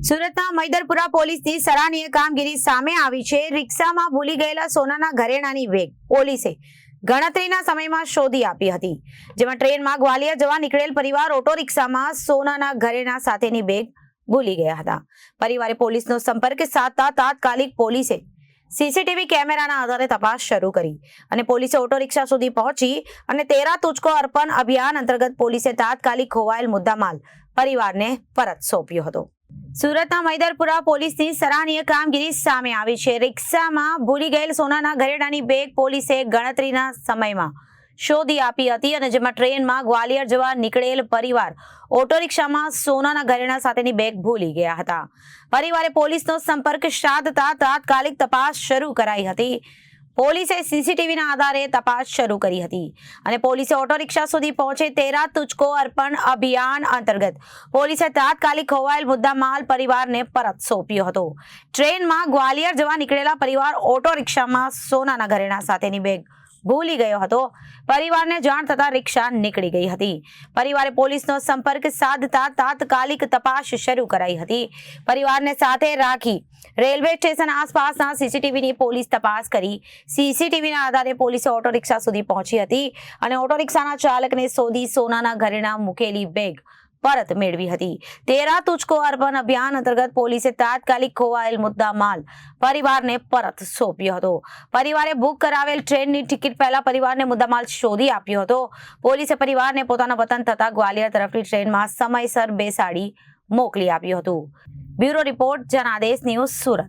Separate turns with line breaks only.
સુરતના મૈદરપુરા પોલીસની સરાહનીય કામગીરી સામે આવી છે। રિક્ષામાં ભૂલી ગયેલા સોનાના ઘરેણાની બેગ પોલીસે ગણતરીના સમયમાં શોધી આપી હતી, જેમાં ટ્રેનમાં ગ્વાલિયર જવા નીકળેલ પરિવાર ઓટો રિક્ષામાં સોનાના ઘરેણા સાથેની બેગ ભૂલી ગયા હતા। પરિવારે પોલીસનો સંપર્ક સાધતા તાત્કાલિક પોલીસે સીસીટીવી કેમેરાના આધારે તપાસ શરૂ કરી અને પોલીસે ઓટો રિક્ષા સુધી પહોંચી અને 13 તુચકો અર્પણ અભિયાન અંતર્ગત પોલીસે તાત્કાલિક ખોવાયેલ મુદ્દામાલ પરિવારને પરત સોંપ્યો હતો। સુરતના મૈદરપુરા પોલીસની સરાહનીય કામગીરી સામે આવી છે। રિક્ષામાં ભૂલી ગયેલ સોનાના ઘરેણાની બેગ પોલીસે ગણતરીના સમયમાં શોધી આપી હતી અને જેમાં ટ્રેનમાં ગ્વાલિયર જવા નીકળેલ પરિવાર ઓટો રિક્ષામાં સોનાના ઘરેણા સાથેની બેગ ભૂલી ગયા હતા। પરિવારે પોલીસનો સંપર્ક સાધતા તાત્કાલિક તપાસ શરૂ કરાઈ હતી। પોલીસે સીસીટીવીના આધારે તપાસ શરૂ કરી હતી અને પોલીસે ઓટો રિક્ષા સુધી પહોંચે 13 તુચકો અર્પણ અભિયાન અંતર્ગત પોલીસે તાત્કાલિક ખોવાયેલ મુદ્દામાલ પરિવારને પરત સોંપ્યો હતો। ટ્રેનમાં ગ્વાલિયર જવા નીકળેલા પરિવાર ઓટો રિક્ષામાં સોનાના ઘરેણા સાથેની બેગ ભૂલી ગયો હતો। પરિવારને જાણ થતા રિક્ષા નીકળી ગઈ હતી। પરિવારે પોલીસનો સંપર્ક સાધતા તાત્કાલિક તપાસ શરૂ કરાઈ હતી। પરિવારને સાથે રાખી રેલવે સ્ટેશન આસપાસના સીસીટીવીની પોલીસ તપાસ કરી। સીસીટીવીના આધારે પોલીસે ઓટો રિક્ષા સુધી પહોંચી હતી અને ઓટો રિક્ષાના ચાલકને શોધી સોનાના ઘરેણા મૂકેલી બેગ પરત મેળવી હતી। 13 તુચકો અર્પણ અભિયાન અંતર્ગત પોલીસે તાત્કાલિક ખોવાયેલ મુદ્દામાલ પરિવારને પરત સોંપ્યો હતો। પરિવારે બુક કરાવેલ ટ્રેનની ટિકિટ પહેલા પરિવારને મુદ્દામાલ શોધી આપ્યો હતો। પોલીસે પરિવારને પોતાના વતન તથા ગ્વાલિયર તરફની ટ્રેનમાં સમયસર બેસાડી મોકલી આપ્યું હતું। Bureau report, Janadesh news, Surat.